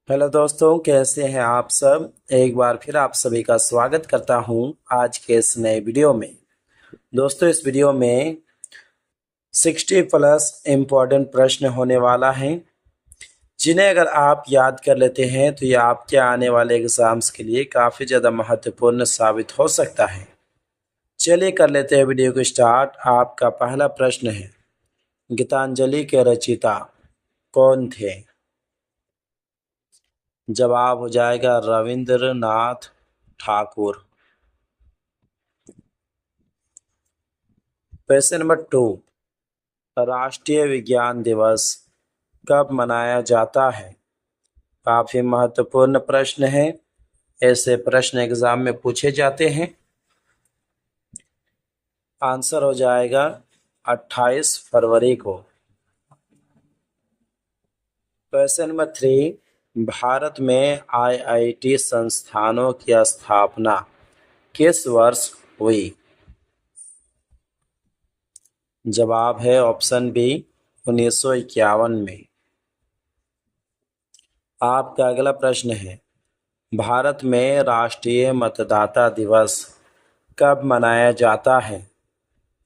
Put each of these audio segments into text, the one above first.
Hello दोस्तों, कैसे हैं आप सब। एक बार फिर आप सभी का स्वागत करता हूं आज के इस नए वीडियो में। दोस्तों, इस वीडियो में 60 प्लस इम्पोर्टेंट प्रश्न होने वाला है, जिन्हें अगर आप याद कर लेते हैं तो ये आपके आने वाले एग्जाम्स के लिए काफ़ी ज़्यादा महत्वपूर्ण साबित हो सकता है। चलिए कर लेते हैं वीडियो को स्टार्ट। आपका पहला प्रश्न है, गीतांजलि के रचयिता कौन थे। जवाब हो जाएगा रविंद्रनाथ ठाकुर। क्वेश्चन नंबर 2, राष्ट्रीय विज्ञान दिवस कब मनाया जाता है। काफी महत्वपूर्ण प्रश्न है, ऐसे प्रश्न एग्जाम में पूछे जाते हैं। आंसर हो जाएगा 28 फरवरी को। क्वेश्चन नंबर 3, भारत में आईआईटी संस्थानों की स्थापना किस वर्ष हुई। जवाब है ऑप्शन बी 1951 में। आपका अगला प्रश्न है, भारत में राष्ट्रीय मतदाता दिवस कब मनाया जाता है।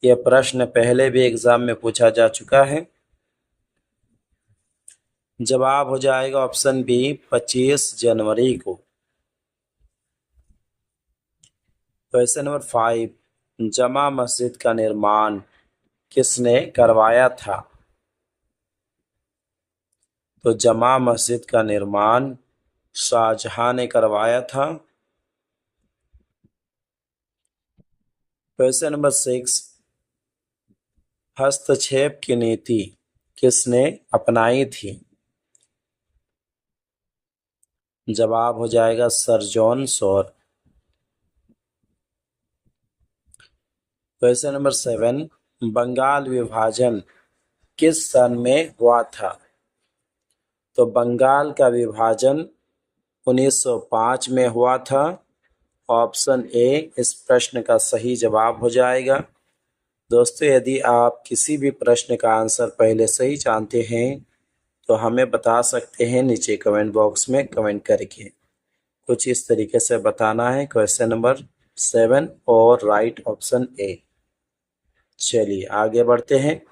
यह प्रश्न पहले भी एग्जाम में पूछा जा चुका है। जवाब हो जाएगा ऑप्शन बी 25 जनवरी को। क्वेश्चन नंबर 5, जमा मस्जिद का निर्माण किसने करवाया था। तो जमा मस्जिद का निर्माण शाहजहां ने करवाया था। क्वेश्चन नंबर 6, हस्तक्षेप की नीति किसने अपनाई थी। जवाब हो जाएगा sir John Shore. Question number 7, Bengal विभाजन किस सन में हुआ था। तो बंगाल का विभाजन 1905 में हुआ था। ऑप्शन ए इस प्रश्न का सही जवाब हो जाएगा। दोस्तों, यदि आप किसी भी प्रश्न का आंसर पहले से ही जानते हैं तो हमें बता सकते हैं नीचे कमेंट बॉक्स में कमेंट करके। कुछ इस तरीके से बताना है क्वेश्चन नंबर 7 और राइट ऑप्शन ए। चलिए आगे बढ़ते हैं।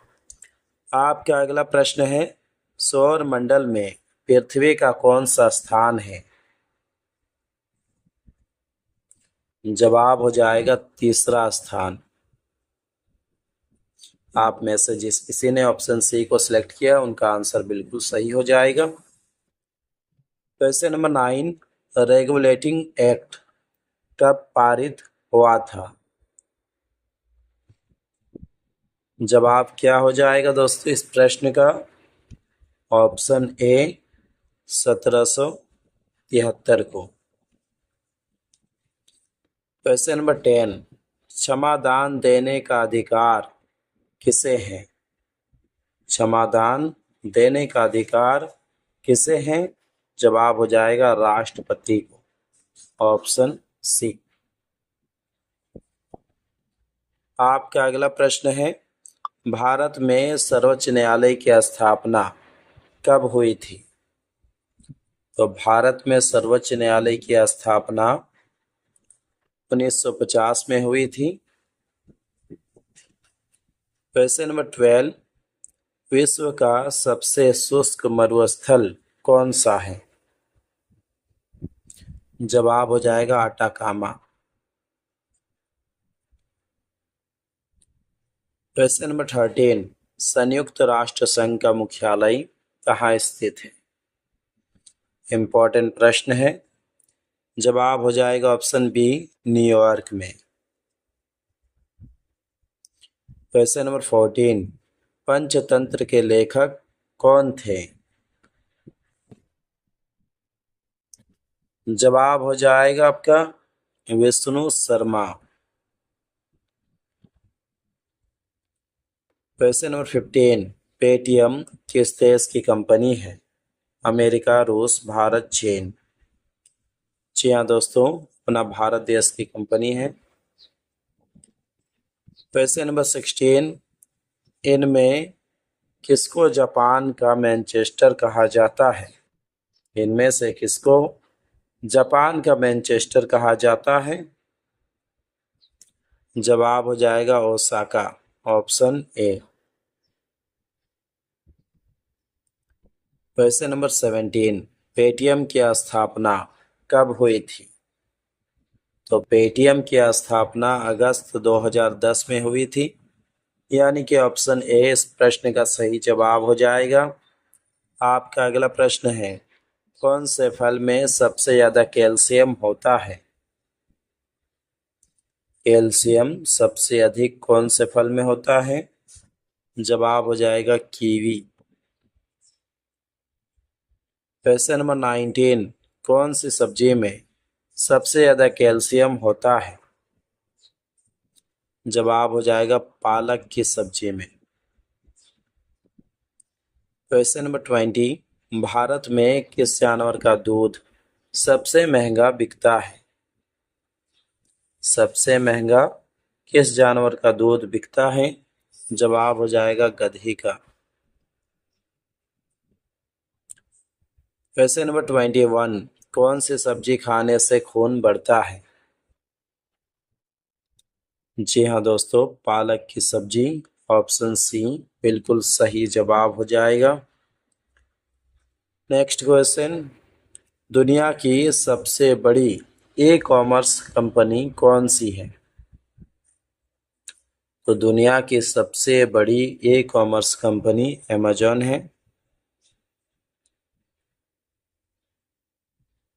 आपका अगला प्रश्न है, सौर मंडल में पृथ्वी का कौन सा स्थान है। जवाब हो जाएगा तीसरा स्थान। आप में से जिस किसी ने ऑप्शन सी को सिलेक्ट किया उनका आंसर बिल्कुल सही हो जाएगा। क्वेश्चन नंबर 9, रेगुलेटिंग एक्ट कब पारित हुआ था। जवाब क्या हो जाएगा दोस्तों इस प्रश्न का। ऑप्शन ए 1773 को। क्वेश्चन नंबर 10, क्षमादान देने का अधिकार किसे है। क्षमादान देने का अधिकार किसे है। जवाब हो जाएगा राष्ट्रपति को। Option C. आपका अगला प्रश्न है, भारत में सर्वोच्च न्यायालय की स्थापना कब हुई थी। तो भारत में सर्वोच्च न्यायालय की स्थापना 1950 में हुई थी। क्वेश्चन नंबर 12, विश्व का सबसे शुष्क मरुस्थल कौन सा है। जवाब हो जाएगा अटाकामा। क्वेश्चन नंबर 13, संयुक्त राष्ट्र संघ का मुख्यालय कहाँ स्थित है। इंपॉर्टेंट प्रश्न है। जवाब हो जाएगा ऑप्शन बी न्यूयॉर्क में। क्वेश्चन नंबर 14, पंचतंत्र के लेखक कौन थे। जवाब हो जाएगा आपका Vishnu Sharma. Question number 15, Paytm किस देश की कंपनी है। अमेरिका, रूस, भारत, चीन। जी हाँ दोस्तों, अपना भारत देश की कंपनी है। क्वेश्चन नंबर 16, इनमें किसको जापान का मैनचेस्टर कहा जाता है। इनमें से किसको जापान का मैनचेस्टर कहा जाता है? जवाब हो जाएगा Osaka, option A. Question number 17, Paytm की स्थापना कब हुई थी? तो पेटीएम की स्थापना अगस्त 2010 में हुई थी, यानी कि ऑप्शन ए इस प्रश्न का सही जवाब हो जाएगा। आपका अगला प्रश्न है, कौन से फल में सबसे ज्यादा कैल्शियम होता है? कैल्शियम सबसे अधिक कौन से फल में होता है? जवाब हो जाएगा कीवी। क्वेश्चन नंबर 19, कौन सी सब्जी में सबसे ज्यादा कैल्शियम होता है? जवाब हो जाएगा पालक की सब्जी में। क्वेश्चन नंबर 20, भारत में किस जानवर का दूध सबसे महंगा बिकता है? सबसे महंगा किस जानवर का दूध बिकता है? जवाब हो जाएगा गधे का। क्वेश्चन नंबर 21, कौन सी सब्जी खाने से खून बढ़ता है? जी हाँ दोस्तों, पालक की सब्जी, ऑप्शन सी बिल्कुल सही जवाब हो जाएगा। नेक्स्ट क्वेश्चन, दुनिया की सबसे बड़ी ई कॉमर्स कंपनी कौन सी है? तो दुनिया की सबसे बड़ी ई कॉमर्स कंपनी अमेजॉन है।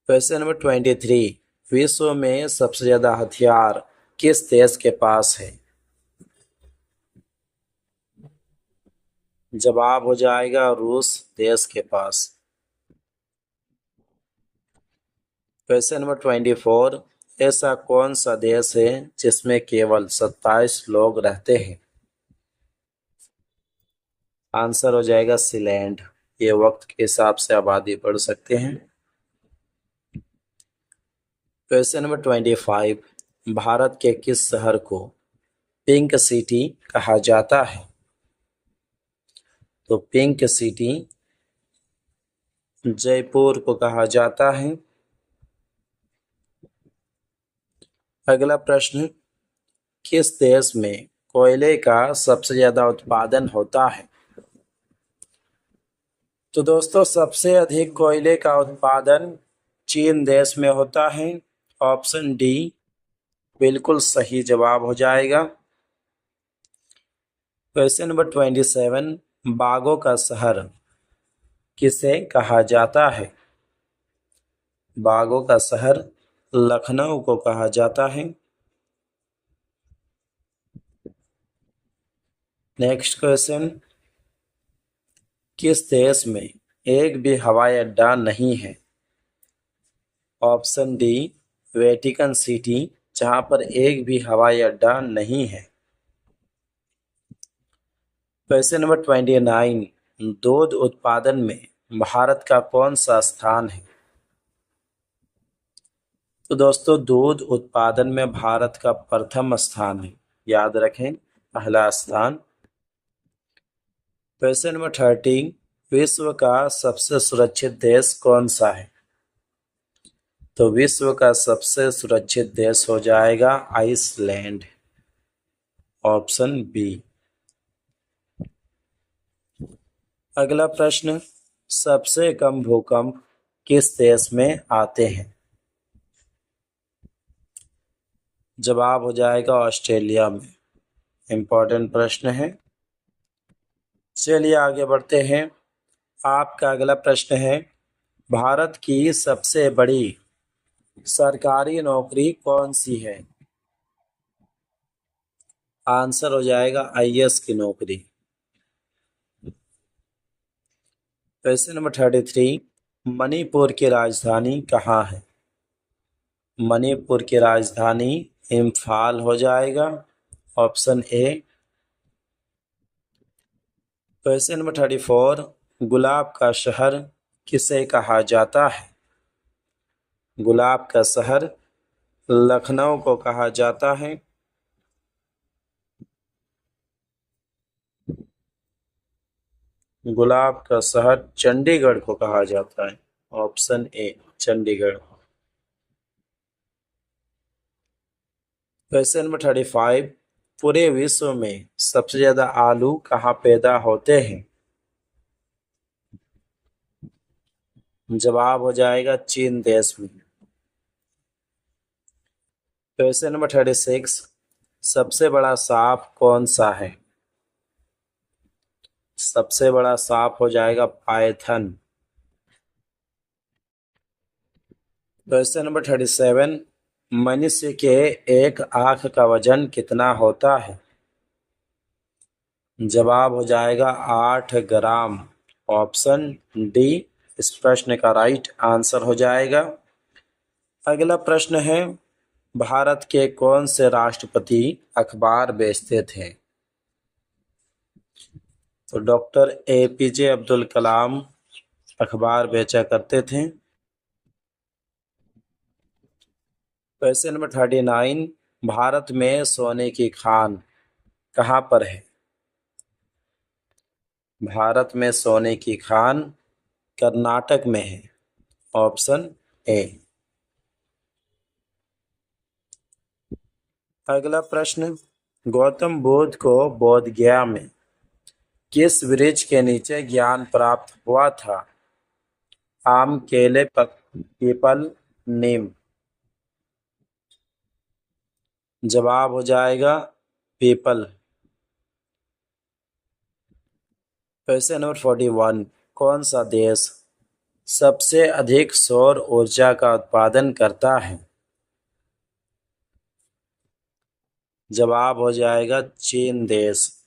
क्वेश्चन नंबर 23, विश्व में सबसे ज्यादा हथियार किस देश के पास है? जवाब हो जाएगा रूस देश के पास। क्वेश्चन नंबर 24, ऐसा कौन सा देश है जिसमें केवल 27 लोग रहते हैं? आंसर हो जाएगा सीलैंड। ये वक्त के हिसाब से आबादी बढ़ सकते हैं। क्वेश्चन नंबर 25, भारत के किस शहर को पिंक सिटी कहा जाता है? तो पिंक सिटी जयपुर को कहा जाता है। अगला प्रश्न, किस देश में कोयले का सबसे ज्यादा उत्पादन होता है? तो दोस्तों सबसे अधिक कोयले का उत्पादन चीन देश में होता है। ऑप्शन डी बिल्कुल सही जवाब हो जाएगा। क्वेश्चन नंबर 27, बागों का शहर किसे कहा जाता है? बागों का शहर लखनऊ को कहा जाता है। नेक्स्ट क्वेश्चन, किस देश में एक भी हवाई अड्डा नहीं है? ऑप्शन डी वेटिकन सिटी, जहां पर एक भी हवाई अड्डा नहीं है। क्वेश्चन नंबर 29, दूध उत्पादन में भारत का कौन सा स्थान है? तो दोस्तों दूध उत्पादन में भारत का प्रथम स्थान है, याद रखें, पहला स्थान। क्वेश्चन नंबर 30, विश्व का सबसे सुरक्षित देश कौन सा है? तो विश्व का सबसे सुरक्षित देश हो जाएगा आइसलैंड, ऑप्शन बी। अगला प्रश्न, सबसे कम भूकंप किस देश में आते हैं? जवाब हो जाएगा ऑस्ट्रेलिया में। इंपॉर्टेंट प्रश्न है। चलिए आगे बढ़ते हैं। आपका अगला प्रश्न है, भारत की सबसे बड़ी सरकारी नौकरी कौन सी है? आंसर हो जाएगा आईएएस की नौकरी। क्वेश्चन नंबर 33, मणिपुर की राजधानी कहाँ है? मणिपुर की राजधानी इम्फाल हो जाएगा, ऑप्शन ए। क्वेश्चन नंबर 34, गुलाब का शहर किसे कहा जाता है? गुलाब का शहर लखनऊ को कहा जाता है। गुलाब का शहर चंडीगढ़ को कहा जाता है। Option A Chandigarh. Question number 35, पूरे विश्व में सबसे ज्यादा आलू कहाँ पैदा होते हैं? जवाब हो जाएगा चीन देश में। क्वेश्चन नंबर 36, सबसे बड़ा सांप कौन सा है? सबसे बड़ा सांप हो जाएगा पाइथन। क्वेश्चन नंबर 37, मनुष्य के एक आंख का वजन कितना होता है? जवाब हो जाएगा 8 ग्राम। ऑप्शन डी इस प्रश्न का राइट आंसर हो जाएगा। अगला प्रश्न है, भारत के कौन से राष्ट्रपति अखबार बेचते थे? तो डॉक्टर एपीजे अब्दुल कलाम अखबार बेचा करते थे। क्वेश्चन नंबर 39, भारत में सोने की खान कहाँ पर है? भारत में सोने की खान कर्नाटक में है। Option A. अगला प्रश्न, गौतम बुद्ध को बोध गया में किस वृक्ष के नीचे ज्ञान प्राप्त हुआ था? आम, केले, पीपल, नीम। जवाब हो जाएगा पीपल। क्वेश्चन नंबर 41, कौन सा देश सबसे अधिक सौर ऊर्जा का उत्पादन करता है? जवाब हो जाएगा चीन देश।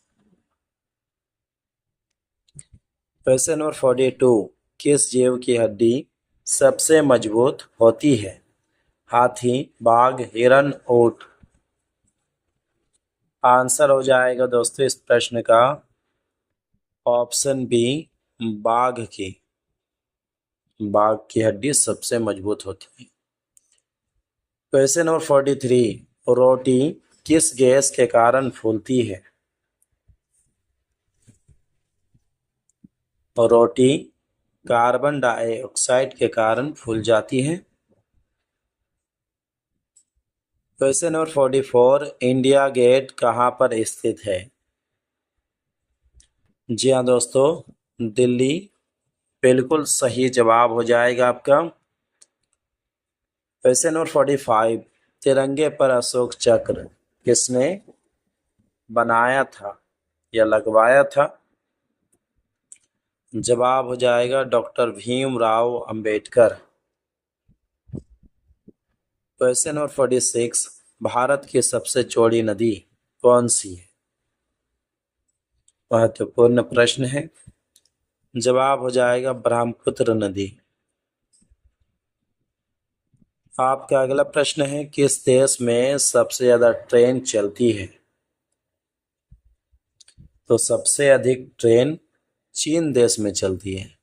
क्वेश्चन नंबर 42, किस जीव की हड्डी सबसे मजबूत होती है? हाथी, बाघ, हिरन, ऊंट। आंसर हो जाएगा दोस्तों इस प्रश्न का ऑप्शन बी बाघ की। बाघ की हड्डी सबसे मजबूत होती है। क्वेश्चन नंबर 43, रोटी किस गैस के कारण फूलती है? रोटी कार्बन डाइऑक्साइड के कारण फूल जाती है। क्वेश्चन नंबर 44, इंडिया गेट कहाँ पर स्थित है? जी हाँ दोस्तों, दिल्ली बिल्कुल सही जवाब हो जाएगा आपका। क्वेश्चन नंबर 45, तिरंगे पर अशोक चक्र किसने बनाया था या लगवाया था? जवाब हो जाएगा doctor Bhimrao Ambedkar. Question number 46, Bharat की सबसे चौड़ी नदी कौन सी है? महत्वपूर्ण प्रश्न है। जवाब हो जाएगा ब्रह्मपुत्र नदी। आपका अगला प्रश्न है, किस देश में सबसे ज्यादा ट्रेन चलती है? तो सबसे अधिक ट्रेन चीन देश में चलती है।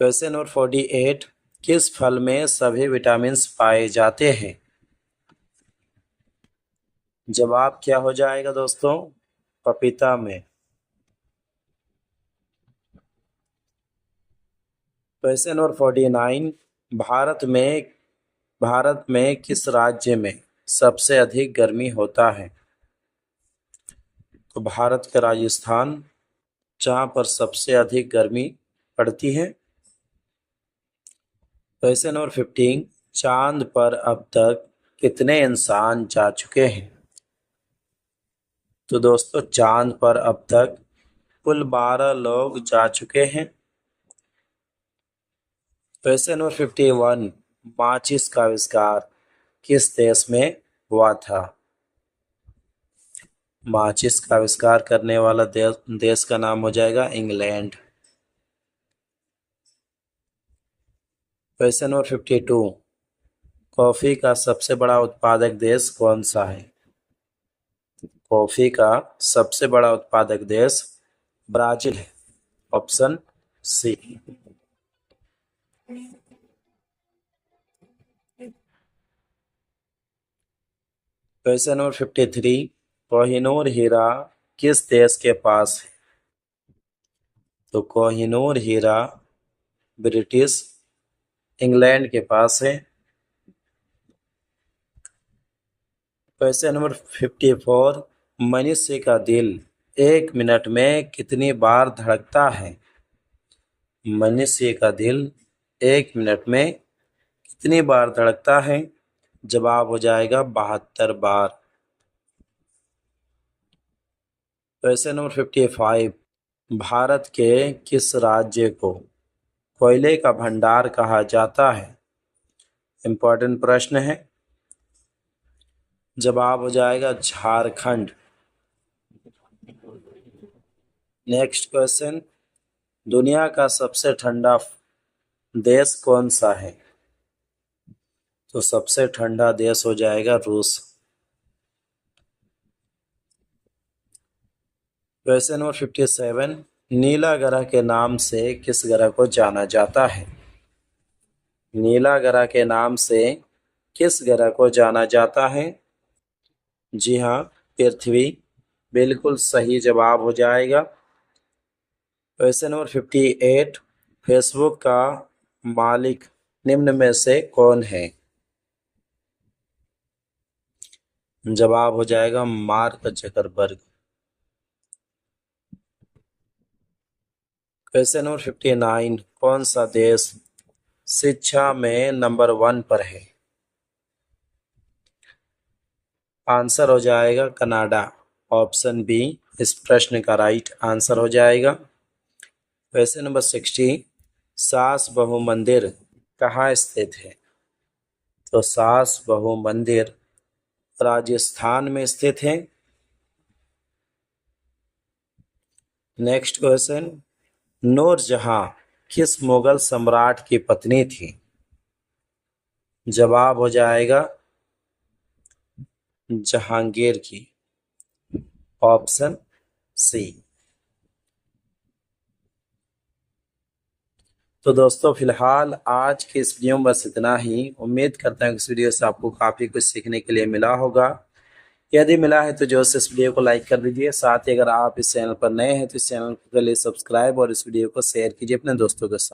क्वेश्चन नंबर 48, किस फल में सभी विटामिन पाए जाते हैं? जवाब क्या हो जाएगा दोस्तों? पपीता में। क्वेश्चन नंबर 49, भारत में किस राज्य में सबसे अधिक गर्मी होता है? तो भारत का राजस्थान, जहाँ पर सबसे अधिक गर्मी पड़ती है। क्वेश्चन नंबर 15, चांद पर अब तक कितने इंसान जा चुके हैं? तो दोस्तों चांद पर अब तक कुल 12 लोग जा चुके हैं। क्वेश्चन नंबर 51, माचिस का आविष्कार किस देश में हुआ था? माचिस का आविष्कार करने वाला देश का नाम हो जाएगा इंग्लैंड। क्वेश्चन नंबर 52, कॉफी का सबसे बड़ा उत्पादक देश कौन सा है? कॉफी का सबसे बड़ा उत्पादक देश ब्राजील है। Option C. Question number 53, Kohinoor हीरा किस देश के पास है? तो कोहिनूर हीरा ब्रिटिश इंग्लैंड के पास है। क्वेश्चन नंबर 54, मनुष्य का दिल 1 मिनट में कितनी बार धड़कता है? मनुष्य का दिल 1 मिनट में कितनी बार धड़कता है? जवाब हो जाएगा 72 बार। क्वेश्चन नंबर 55, भारत के किस राज्य को कोयले का भंडार कहा जाता है? इंपॉर्टेंट प्रश्न है। जवाब हो जाएगा झारखंड। नेक्स्ट क्वेश्चन, दुनिया का सबसे ठंडा देश कौन सा है? तो सबसे ठंडा देश हो जाएगा रूस। क्वेश्चन नंबर 57, नीला ग्रह के नाम से किस ग्रह को जाना जाता है? नीला ग्रह के नाम से किस ग्रह को जाना जाता है? जी हाँ, पृथ्वी बिल्कुल सही जवाब हो जाएगा। क्वेश्चन नंबर 58, फेसबुक का मालिक निम्न में से कौन है? जवाब हो जाएगा मार्क जकरबर्ग। क्वेश्चन नंबर 59, कौन सा देश शिक्षा में नंबर 1 पर है? आंसर हो जाएगा कनाडा। ऑप्शन बी इस प्रश्न का राइट आंसर हो जाएगा। क्वेश्चन नंबर 60, सास बहु मंदिर कहाँ स्थित है? तो सास बहु मंदिर राजस्थान में स्थित है। नेक्स्ट क्वेश्चन, नूरजहां किस मुगल सम्राट की पत्नी थी? जवाब हो जाएगा जहांगीर की। Option C. तो दोस्तों फिलहाल आज के इस वीडियो में बस इतना ही। उम्मीद करता हूँ कि इस वीडियो से आपको काफ़ी कुछ सीखने के लिए मिला होगा। यदि मिला है तो जो से इस वीडियो को लाइक कर दीजिए। साथ ही अगर आप इस चैनल पर नए हैं तो इस चैनल को पहले सब्सक्राइब और इस वीडियो को शेयर कीजिए अपने दोस्तों के साथ।